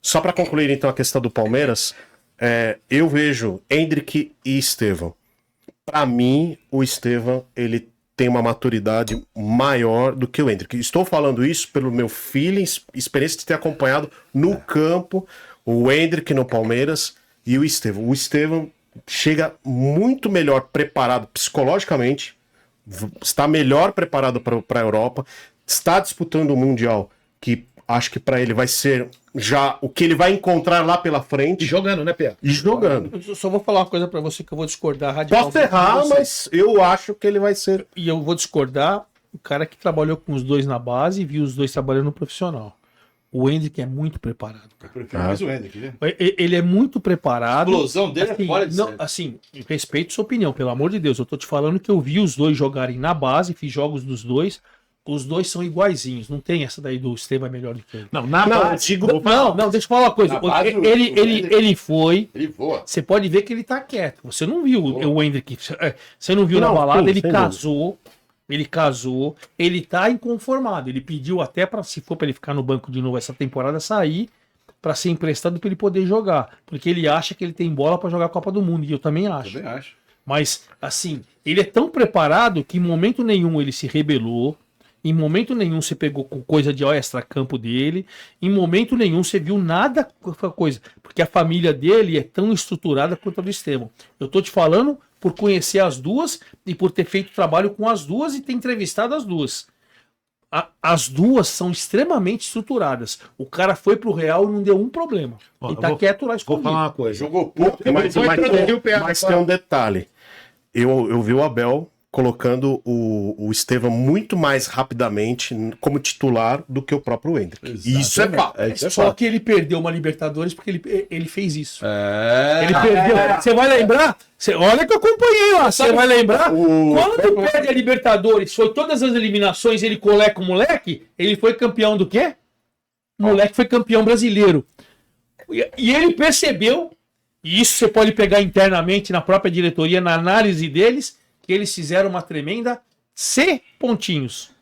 Só para concluir, então, a questão do Palmeiras, eu vejo Endrick e Estevão. Para mim, o Estevão, ele tem uma maturidade maior do que o Endrick. Estou falando isso pelo meu feeling, experiência de ter acompanhado no campo o Endrick no Palmeiras e o Estevão. O Estevão chega muito melhor preparado psicologicamente, está melhor preparado para a Europa, está disputando o Mundial, que acho que para ele vai ser já o que ele vai encontrar lá pela frente. E jogando, né, Pia? E jogando. Eu só vou falar uma coisa pra você que eu vou discordar radicalmente. Posso errar, mas eu acho que ele vai ser... E eu vou discordar o cara que trabalhou com os dois na base e viu os dois trabalhando no profissional. O Endrick é muito preparado, cara. Eu prefiro mais o Endrick, né? Ele é muito preparado. A explosão dele assim, é fora de não, série. assim, respeito sua opinião, pelo amor de Deus. Eu tô te falando que eu vi os dois jogarem na base, fiz jogos dos dois. Os dois são iguaizinhos. Não tem essa daí do Estevão é melhor do que ele. Não, na base. Não, deixa eu falar uma coisa. Na base, Ele foi. Ele voa. Você pode ver que ele tá quieto. Você não viu o Endrick. Você não viu na balada, sim, ele sem casou. Ele casou. Ele tá inconformado. Ele pediu até para, se for para ele ficar no banco de novo essa temporada, sair para ser emprestado para ele poder jogar. Porque ele acha que ele tem bola para jogar a Copa do Mundo. E eu também acho. Também acho. Mas, assim, ele é tão preparado que em momento nenhum ele se rebelou. Em momento nenhum você pegou com coisa de extra-campo dele. Em momento nenhum você viu nada com a coisa. Porque a família dele é tão estruturada quanto a do Estevão. Eu tô te falando por conhecer as duas e por ter feito trabalho com as duas e ter entrevistado as duas. As duas são extremamente estruturadas. O cara foi pro Real e não deu um problema. Ele tá quieto lá Vou escondido. falar uma coisa. Jogou pouco. Mas tem um detalhe. Eu vi o Abel colocando o Estevão muito mais rapidamente como titular do que o próprio Endrick. Isso é fato. Só que ele perdeu uma Libertadores porque ele fez isso. É. Ele perdeu. Você vai lembrar? Olha que eu acompanhei lá. Você vai lembrar? Quando perde a Libertadores, foi todas as eliminações, ele coleca o moleque, ele foi campeão do quê? O moleque foi campeão brasileiro. E ele percebeu, e isso você pode pegar internamente na própria diretoria, na análise deles, que eles fizeram uma tremenda C pontinhos.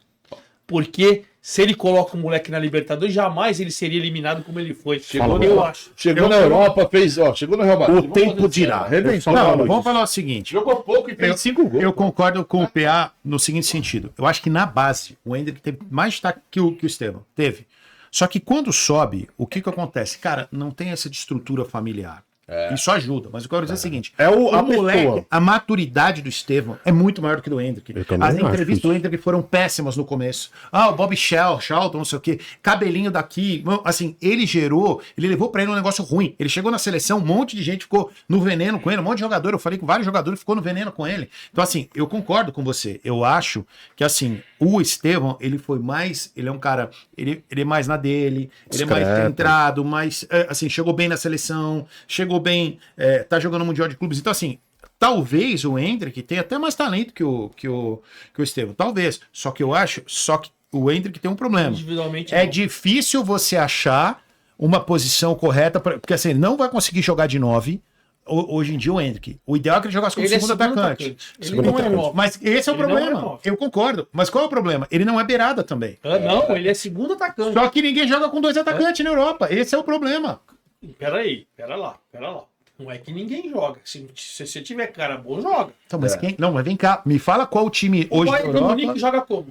Porque se ele coloca o moleque na Libertadores, jamais ele seria eliminado como ele foi. Chegou na Europa, fez, ó, chegou no Real Madrid. O tempo dirá. Não, vamos falar o seguinte. Jogou pouco e fez 5 gols. Eu concordo com o PA no seguinte sentido. Eu acho que na base, o Endrick teve mais destaque que o Estevão. Teve. Só que quando sobe, o que acontece? Cara, não tem essa de estrutura familiar. Isso ajuda, mas eu quero dizer o seguinte: a moleque, pessoa. a maturidade do Estevão é muito maior do que do Endrick. As entrevistas do Endrick foram péssimas no começo. O Bob Charlton, não sei o quê, cabelinho daqui. Assim, ele levou pra ele um negócio ruim. Ele chegou na seleção, um monte de gente ficou no veneno com ele, um monte de jogador. Eu falei com vários jogadores, ficou no veneno com ele. Então, assim, eu concordo com você. Eu acho que, assim, o Estevão, ele é um cara, ele é mais na dele, ele é mais centrado, mais, assim, chegou bem na seleção, chegou bem, tá jogando no Mundial de Clubes. Então, assim, talvez o Endrick tenha até mais talento que o Estevão. Talvez. Só que eu acho, que o Endrick tem um problema. Individualmente É não. difícil você achar uma posição correta, porque assim, ele não vai conseguir jogar de 9 hoje em dia o Endrick. O ideal é que ele jogasse como segundo atacante. Ele não é 9. Mas esse é o Ele não é problema. nove. Eu concordo. Mas qual é o problema? Ele não é beirada também. Não, ele é segundo atacante. Só que ninguém joga com 2 atacantes na Europa. Esse é o problema. Pera lá. Não é que ninguém joga. Se você tiver cara bom, joga. Então, mas não, mas vem cá. Me fala qual o time O hoje na Bayern de Europa. Munique joga como?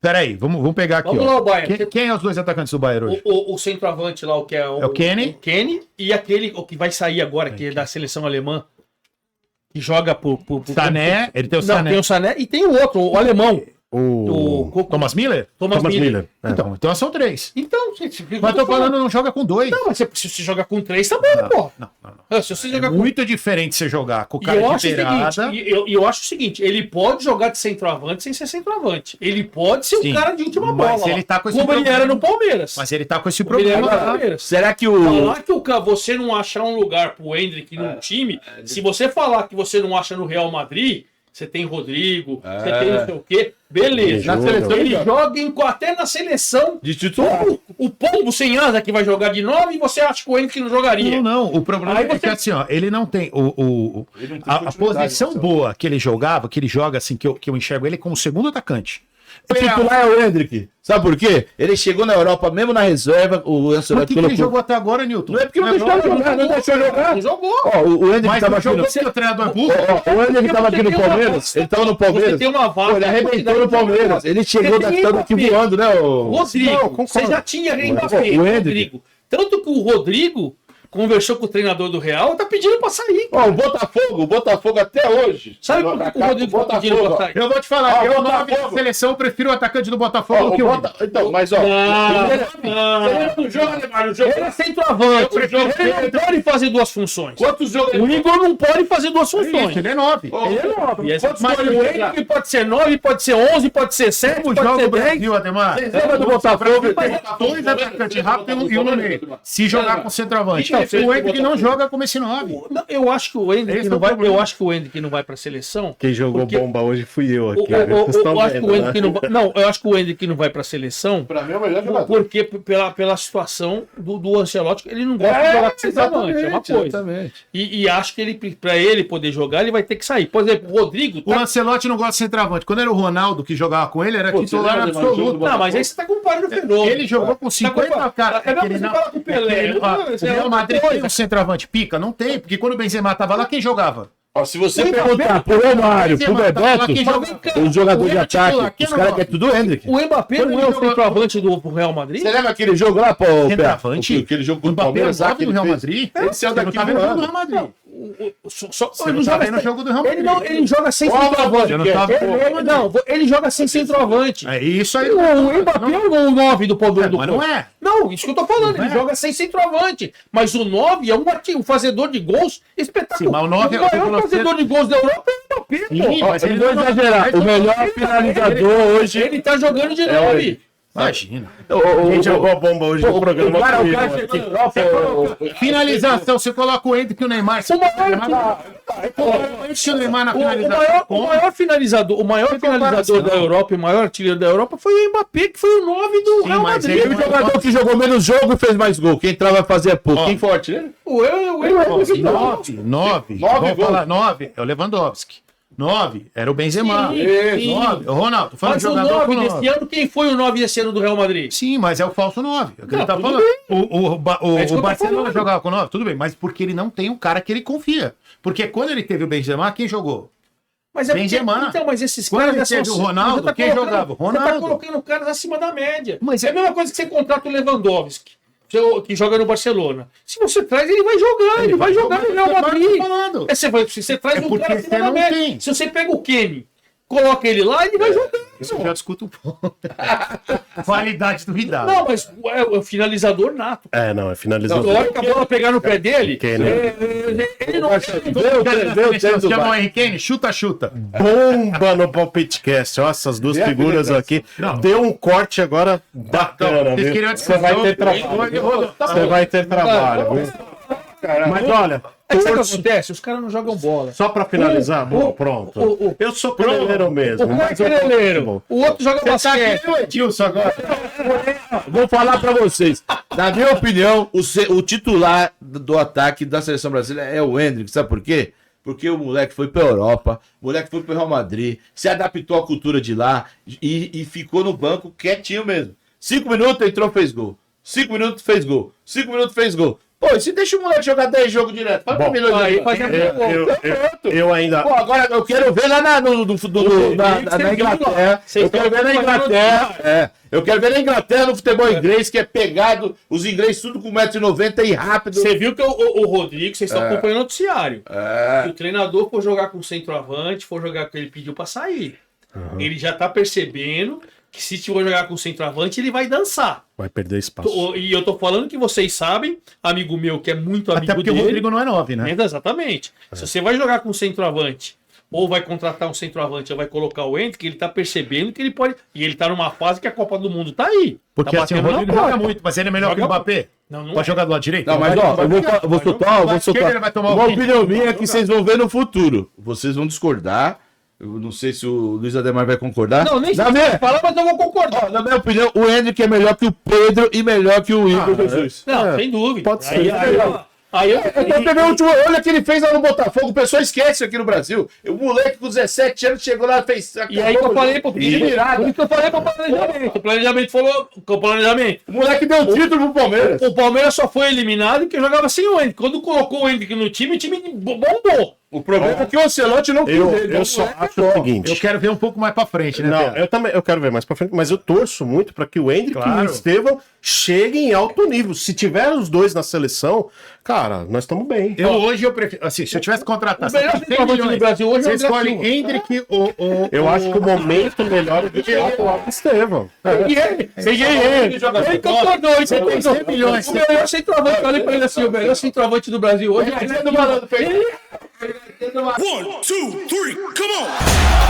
Peraí, vamos pegar aqui. Vamos ó. lá, o Bayern. Quem é os 2 atacantes do Bayern hoje? O centroavante lá, o que é É o Kenny. O Kenny e aquele o que vai sair agora, que é da seleção alemã, que joga por Sané, ele tem o Não, Sané. tem o Sané e tem o outro, o alemão. O Thomas Miller? Thomas Miller. Então são 3. Então, gente, Mas tô falando, não joga com 2. Não, mas se você jogar com 3, tá bom, pô. Não. Se você É jogar com muito diferente você jogar com o E cara eu de acho, o beirada. seguinte, eu acho o seguinte, ele pode jogar de centroavante sem ser centroavante. Ele pode ser Sim, um cara de última mas bola. ele tá com esse como ele problema. era no Palmeiras. Mas ele tá com esse Como ele era no problema. Palmeiras. Será que Falar que você não achar um lugar pro Endrick num time, se você falar que você não acha no Real Madrid, você tem Rodrigo, você tem não sei o quê, beleza. Na seleção ele joga até na seleção. de titular? O pombo sem asa que vai jogar de 9 e você acha que o Endrick não jogaria. Não. O problema Aí é que você- assim, ó, ele não tem Ele não tem a continuidade, posição só. boa que ele jogava, que ele joga assim, que eu enxergo ele como segundo atacante. O titular é o Hendrick. Sabe por quê? Ele chegou na Europa, mesmo na reserva, o Ancelotti Por que ele jogou até agora, Nilton? Não é porque não deixou jogar, não deixou jogar. Não jogou. Ó, o Hendrick Mas tava não aqui jogou no... porque o treinador é burro. O Hendrick tava aqui no Palmeiras, ele tava no Palmeiras. Você tem uma vaga. Pô, ele arrebentou no Palmeiras. Ele chegou tava aqui voando, né, o... Rodrigo, você já tinha Mbappé, O Hendrick. Rodrigo. Tanto que o Rodrigo conversou com o treinador do Real, tá pedindo pra sair. Ó, o Botafogo até hoje. Sabe por que o Rodrigo tá pedindo pra sair? Eu vou te falar, Ó, eu Botafogo. na seleção eu prefiro o atacante do Botafogo do que o Hendrick. Então, mas ó... Não. Ele não joga, Neymar, não joga. Ele é centroavante. Ele não pode fazer duas funções. Quantos jogos O Igor não pode fazer duas Isso, funções. ele é 9. Ele é 9. Quantos Mas gols o ele Henrique fez? pode ser 9, pode ser 11, pode ser 7, Como pode joga ser o 10. Brasil, Ademar? Lembra do Botafogo? Dois atacantes rápidos e um no meio. Se jogar com centroavante. Então, O Hendrick não joga como esse 9. Não, eu acho que o Hendrick Esse não é o vai. problema. Eu acho que o Hendrick não vai para a seleção. Quem jogou Porque- bomba hoje fui eu aqui. Eu acho que o Hendrick não vai. Não, eu acho que o Hendrick não vai para a seleção. Pra mim é o melhor jogador. Porque pela situação do Ancelotti, ele não gosta de jogar com centroavante, é uma coisa. Exatamente. E acho que para ele poder jogar, ele vai ter que sair. Por exemplo, o Rodrigo. O Ancelotti não gosta de centroavante. Quando era o Ronaldo que jogava com ele, era Pô, titular você lembra do jogo absoluto. do Não, mas aí você tá comparando o fenômeno. Ele jogou com 50 caras. É mesmo que você fala com o Pelé. O Real Madrid tem um centroavante pica? Não tem, porque quando o Benzema tava lá, quem jogava? Ó, se você perguntar pro Romário, pro Bebeto, os jogadores de ataque, os caras querem tudo Hendrick. O Mbappé não é o centroavante do Real Madrid? Você lembra aquele jogo lá, pô? Centroavante? Aquele jogo O contra o Mbappé Palmeiras? é o 9 do Real Madrid? Esse é o Você não daqui tá vendo o jogo do voando. Real Madrid. Você não tá vendo o jogo do Real ele, Madrid. ele joga sem Ó, centroavante. eu não tava Ele joga sem centroavante. É isso aí. O Mbappé é o 9 do Palmeiras. Mas não é. Não, isso que eu tô falando. Ele é. joga sem centroavante. Mas o 9 é um fazedor de gols espetacular. Sim, mas o 9 é o maior fazedor de gols da Europa é o Mbappé, Sim, pô. mas Eu ele não vou não- exagerar. O melhor finalizador hoje... Ele tá jogando de É 9. Imagina. Quem jogou bomba hoje no programa fui eu aqui. chegou na Europa. Finalização, você coloca o Hendrick e o Neymar. Você o Neymar na finalização. O maior finalizador, da Europa e o maior artilheiro da Europa foi o Mbappé, que foi o 9 do Sim, Real mas Madrid. ele- E o jogador que jogou menos jogo e fez mais gol. Quem entrava fazia pouco. Quem forte, né? O 9. Vamos falar 9. É o Lewandowski. 9 era o Benzema. Sim. 9 o Ronaldo. Fala Mas o jogador 9 com desse 9. ano, quem foi o 9 desse ano do Real Madrid? Sim, mas é o falso 9. É o que ele Não, tá tudo falando. bem. O É isso que eu tô Barcelona falando. jogava com 9, tudo bem, mas porque ele não tem um cara que ele confia. Porque quando ele teve o Benzema, quem jogou? Mas é porque, Benzema. então, mas esses Quando caras ele já teve são- o Ronaldo, você tá quem colocando- jogava? Você tá Ronaldo. colocando caras acima da média. Mas é a mesma coisa que você contrata o Lewandowski, que joga no Barcelona. Se você traz, ele vai jogar, ele vai jogar no Real Madrid. falando. Você traz É um porque cara você acima da não média. tem. Se você pega o Kenny, coloca ele lá, ele vai jogar. Isso eu já discuto um pouco. Qualidade duvidável. Não, mas é o finalizador nato. É, não, é finalizador. Na hora que a bola pegar no pé dele, Kenny. ele não Chama o Henry Kane, chuta. Bomba no Palpitecast. Ó, essas duas figuras aqui. Deu um corte agora bacana, Vocês viu? queriam Você vai ter trabalho. Você vai ter trabalho, viu? Mas olha, É que sabe o que acontece? Os caras não jogam bola. só pra finalizar, bom, pronto. Eu sou caneleiro mesmo. O cara é mas eu- caneleiro. O outro joga basquete. o Edilson agora. Vou falar pra vocês. Na minha opinião, o titular do ataque da seleção brasileira é o Hendrick. Sabe por quê? Porque o moleque foi pra Europa, o moleque foi pro Real Madrid, se adaptou à cultura de lá e ficou no banco quietinho mesmo. 5 minutos, entrou, fez gol. 5 minutos, fez gol. 5 minutos, fez gol. Pô, e se deixa o moleque jogar 10 jogos direto? Fala pra mim, Aí faz a Eu ainda. Pô, agora eu quero ver lá na Inglaterra. Eu quero ver na Inglaterra. Eu quero ver na Inglaterra no futebol inglês, que é pegado, os ingleses tudo com 1,90 m e rápido. Você viu que o Rodrigo, vocês estão acompanhando o noticiário. Se o treinador for jogar com centroavante, for jogar com ele pediu pra sair. Ele já tá percebendo que se for jogar com centroavante, ele vai dançar. Vai perder espaço. E eu tô falando que vocês sabem, amigo meu que é muito amigo Até porque dele. o Rodrigo não é 9, né? Exatamente. Se você vai jogar com centroavante, ou vai contratar um centroavante, ou vai colocar o Hendrick, ele tá percebendo que ele pode. E ele tá numa fase que a Copa do Mundo tá aí. Porque tá assim, o batendo na Rodrigo porta. joga muito, mas ele é melhor Joga que o Mbappé. Não Pode é. jogar do lado direito? Não, mas ó, eu vou soltar, Ele vai tomar uma o opinião minha que vocês vão ver no futuro. Vocês vão discordar. Eu não sei se o Luiz Ademar vai concordar. Não, nem sei na se minha, vai falar, mas eu vou concordar. ó, na minha opinião, o Hendrick é melhor que o Pedro e melhor que o Igor Jesus. Não, sem dúvida. Pode ser. Aí, ó, Aí eu Teve o último, olha o que ele fez lá no Botafogo, o pessoal esquece aqui no Brasil. O moleque com 17 anos chegou lá e fez. E aí que eu falei pro virada. Por isso que eu falei pro planejamento. O planejamento falou com o planejamento. O moleque deu título pro Palmeiras. O Palmeiras só foi eliminado porque jogava sem o Hendrick. Quando colocou o Hendrick no time, o time bombou. O problema é que o Ancelotti não quis ele. Eu só acho o seguinte. Eu quero ver um pouco mais pra frente, né? Não, Pedro? eu também, eu quero ver mais pra frente, mas eu torço muito pra que o Hendrick e o Estevão cheguem em alto nível. Se tiver os dois na seleção, cara, nós estamos bem. Hoje eu prefiro. Assim, se eu tivesse contratado. O melhor centroavante do Brasil hoje Você é o André escolhe Silva. Hendrick ou. Eu acho que o momento melhor é o Estevão. Ele concordou, ele Você tem 100 milhões. O melhor centroavante, eu falei pra ele assim, o melhor centroavante do Brasil hoje é o André Silva. 1, 2, 3, come on!